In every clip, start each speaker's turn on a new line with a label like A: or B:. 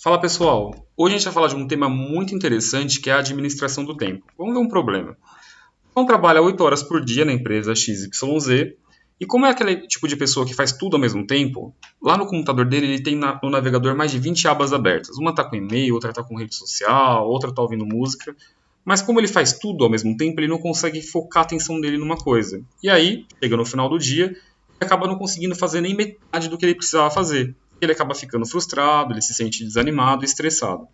A: Fala pessoal, hoje a gente vai falar de um tema muito interessante que é a administração do tempo. Vamos ver um problema. Então trabalha 8 horas por dia na empresa XYZ e como é aquele tipo de pessoa que faz tudo ao mesmo tempo, lá no computador dele ele tem no navegador mais de 20 abas abertas. Uma está com e-mail, outra está com rede social, outra está ouvindo música. Mas como ele faz tudo ao mesmo tempo, ele não consegue focar a atenção dele numa coisa. E aí, chega no final do dia, ele acaba não conseguindo fazer nem metade do que ele precisava fazer. Ele acaba ficando frustrado, ele se sente desanimado e estressado.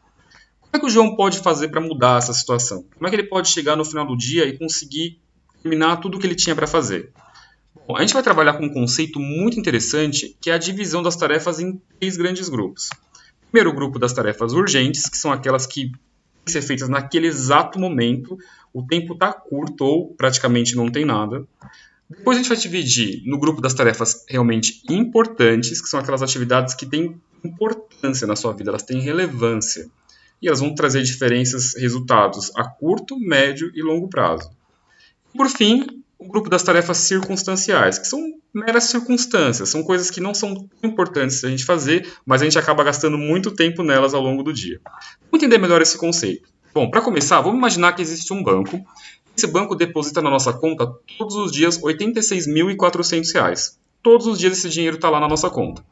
A: Como é que o João pode fazer para mudar essa situação? Como é que ele pode chegar no final do dia e conseguir terminar tudo o que ele tinha para fazer? Bom, a gente vai trabalhar com um conceito muito interessante, que é a divisão das tarefas em 3 grandes grupos. Primeiro, o grupo das tarefas urgentes, que são aquelas que têm que ser feitas naquele exato momento, o tempo está curto ou praticamente não tem nada. Depois a gente vai dividir no grupo das tarefas realmente importantes, que são aquelas atividades que têm importância na sua vida, elas têm relevância. E elas vão trazer diferenças, resultados a curto, médio e longo prazo. E por fim, o grupo das tarefas circunstanciais, que são meras circunstâncias, são coisas que não são tão importantes a gente fazer, mas a gente acaba gastando muito tempo nelas ao longo do dia. Vamos entender melhor esse conceito. Bom, para começar, vamos imaginar que existe um banco. Esse banco deposita na nossa conta todos os dias R$ 86.400. Todos os dias esse dinheiro está lá na nossa conta.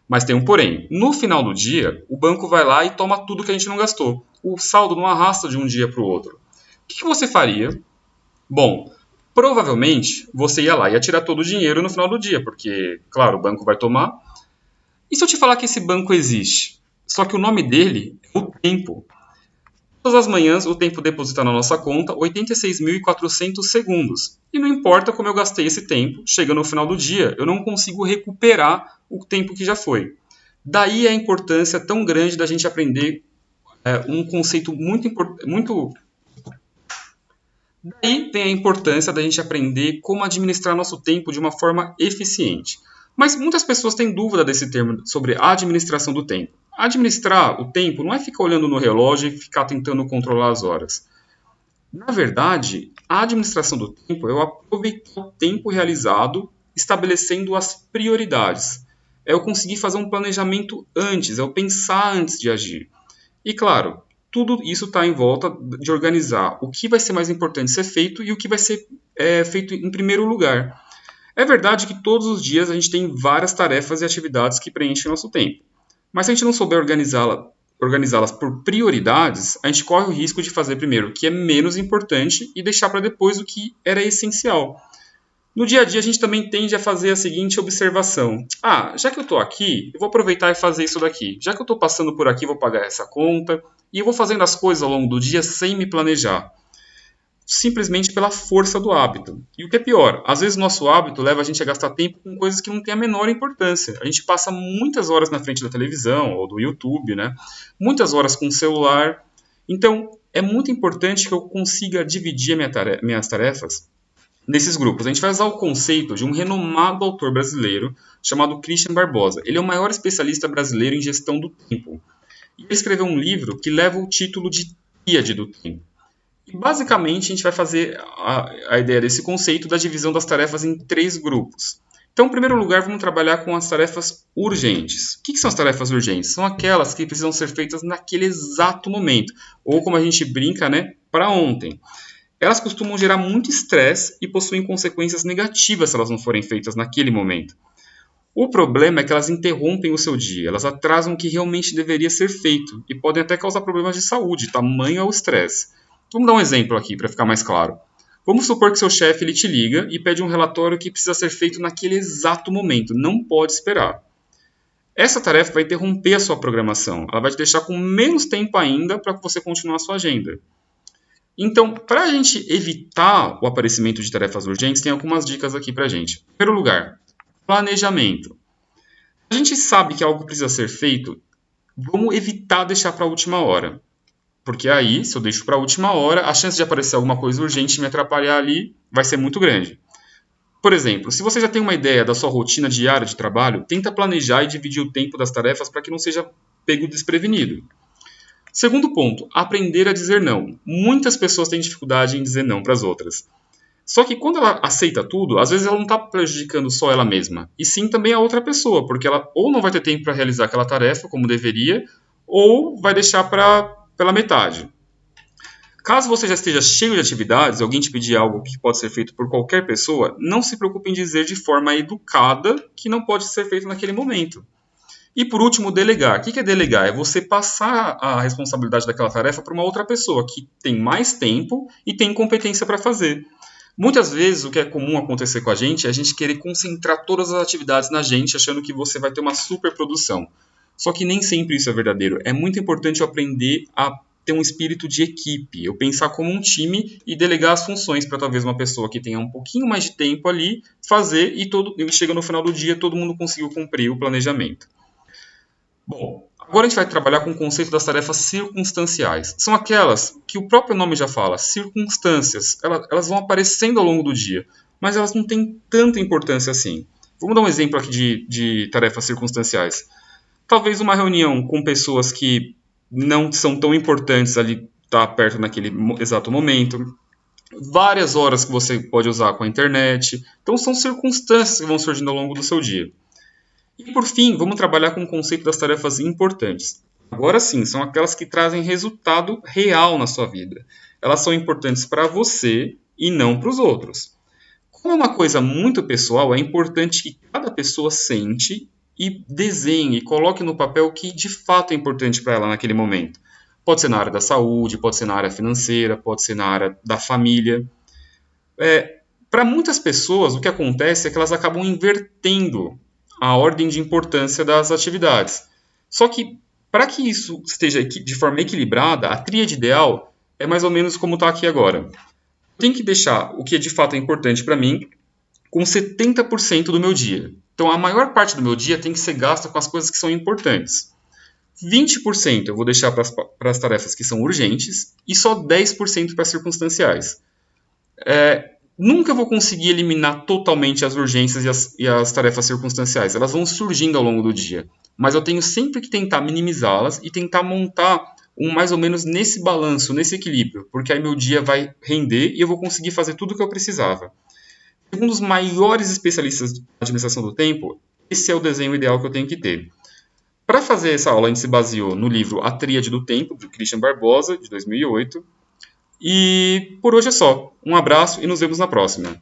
A: Mas tem um porém. No final do dia, o banco vai lá e toma tudo que a gente não gastou. O saldo não arrasta de um dia para o outro. O que você faria? Bom, provavelmente você ia lá e ia tirar todo o dinheiro no final do dia, porque, claro, o banco vai tomar. E se eu te falar que esse banco existe? Só que o nome dele é o tempo. Todas as manhãs o tempo deposita na nossa conta 86.400 segundos. E não importa como eu gastei esse tempo, chega no final do dia, eu não consigo recuperar o tempo que já foi. Daí a importância tão grande da gente aprender um conceito muito importante. Daí vem a importância da gente aprender como administrar nosso tempo de uma forma eficiente. Mas muitas pessoas têm dúvida desse termo sobre a administração do tempo. Administrar o tempo não é ficar olhando no relógio e ficar tentando controlar as horas. Na verdade, a administração do tempo é eu aproveitar o tempo realizado, estabelecendo as prioridades. É eu conseguir fazer um planejamento antes, é eu pensar antes de agir. E claro, tudo isso está em volta de organizar o que vai ser mais importante ser feito e o que vai ser feito em primeiro lugar. É verdade que todos os dias a gente tem várias tarefas e atividades que preenchem nosso tempo. Mas se a gente não souber organizá-las por prioridades, a gente corre o risco de fazer primeiro o que é menos importante e deixar para depois o que era essencial. No dia a dia, a gente também tende a fazer a seguinte observação. Já que eu estou aqui, eu vou aproveitar e fazer isso daqui. Já que eu estou passando por aqui, vou pagar essa conta. E eu vou fazendo as coisas ao longo do dia sem me planejar. Simplesmente pela força do hábito. E o que é pior, às vezes o nosso hábito leva a gente a gastar tempo com coisas que não têm a menor importância. A gente passa muitas horas na frente da televisão ou do YouTube, né? Muitas horas com o celular. Então, é muito importante que eu consiga dividir minhas tarefas nesses grupos. A gente vai usar o conceito de um renomado autor brasileiro chamado Christian Barbosa. Ele é o maior especialista brasileiro em gestão do tempo. E ele escreveu um livro que leva o título de Tríade do Tempo. E basicamente a gente vai fazer a ideia desse conceito da divisão das tarefas em 3 grupos. Então, em primeiro lugar, vamos trabalhar com as tarefas urgentes. O que são as tarefas urgentes? São aquelas que precisam ser feitas naquele exato momento, ou como a gente brinca, né, para ontem. Elas costumam gerar muito estresse e possuem consequências negativas se elas não forem feitas naquele momento. O problema é que elas interrompem o seu dia, elas atrasam o que realmente deveria ser feito e podem até causar problemas de saúde, tamanho é o estresse. Vamos dar um exemplo aqui para ficar mais claro. Vamos supor que seu chefe ele te liga e pede um relatório que precisa ser feito naquele exato momento, não pode esperar. Essa tarefa vai interromper a sua programação, ela vai te deixar com menos tempo ainda para você continuar a sua agenda. Então, para a gente evitar o aparecimento de tarefas urgentes, tem algumas dicas aqui para a gente. Em primeiro lugar, planejamento. A gente sabe que algo precisa ser feito, vamos evitar deixar para a última hora. Porque aí, se eu deixo para a última hora, a chance de aparecer alguma coisa urgente e me atrapalhar ali vai ser muito grande. Por exemplo, se você já tem uma ideia da sua rotina diária de trabalho, tenta planejar e dividir o tempo das tarefas para que não seja pego desprevenido. Segundo ponto, aprender a dizer não. Muitas pessoas têm dificuldade em dizer não para as outras. Só que quando ela aceita tudo, às vezes ela não está prejudicando só ela mesma, e sim também a outra pessoa, porque ela ou não vai ter tempo para realizar aquela tarefa como deveria, ou vai deixar pela metade. Caso você já esteja cheio de atividades, alguém te pedir algo que pode ser feito por qualquer pessoa, não se preocupe em dizer de forma educada que não pode ser feito naquele momento. E por último, delegar. O que é delegar? É você passar a responsabilidade daquela tarefa para uma outra pessoa que tem mais tempo e tem competência para fazer. Muitas vezes o que é comum acontecer com a gente é a gente querer concentrar todas as atividades na gente, achando que você vai ter uma superprodução. Só que nem sempre isso é verdadeiro. É muito importante eu aprender a ter um espírito de equipe, eu pensar como um time e delegar as funções para talvez uma pessoa que tenha um pouquinho mais de tempo ali fazer e chega no final do dia todo mundo conseguiu cumprir o planejamento. Bom, agora a gente vai trabalhar com o conceito das tarefas circunstanciais. São aquelas que o próprio nome já fala, circunstâncias. Elas vão aparecendo ao longo do dia, mas elas não têm tanta importância assim. Vamos dar um exemplo aqui de tarefas circunstanciais. Talvez uma reunião com pessoas que não são tão importantes ali, tá perto naquele exato momento. Várias horas que você pode usar com a internet. Então são circunstâncias que vão surgindo ao longo do seu dia. E por fim, vamos trabalhar com o conceito das tarefas importantes. Agora sim, são aquelas que trazem resultado real na sua vida. Elas são importantes para você e não para os outros. Como é uma coisa muito pessoal, é importante que cada pessoa sente e desenhe, coloque no papel o que de fato é importante para ela naquele momento. Pode ser na área da saúde, pode ser na área financeira, pode ser na área da família. Para muitas pessoas, o que acontece é que elas acabam invertendo a ordem de importância das atividades. Só que, para que isso esteja de forma equilibrada, a tríade ideal é mais ou menos como está aqui agora. Tem que deixar o que de fato é importante para mim com 70% do meu dia. Então, a maior parte do meu dia tem que ser gasta com as coisas que são importantes. 20% eu vou deixar para as tarefas que são urgentes e só 10% para as circunstanciais. Nunca vou conseguir eliminar totalmente as urgências e as tarefas circunstanciais. Elas vão surgindo ao longo do dia. Mas eu tenho sempre que tentar minimizá-las e tentar montar mais ou menos nesse balanço, nesse equilíbrio. Porque aí meu dia vai render e eu vou conseguir fazer tudo o que eu precisava. Segundo os maiores especialistas de administração do tempo, esse é o desenho ideal que eu tenho que ter. Para fazer essa aula, a gente se baseou no livro A Tríade do Tempo, de Christian Barbosa, de 2008. E por hoje é só. Um abraço e nos vemos na próxima.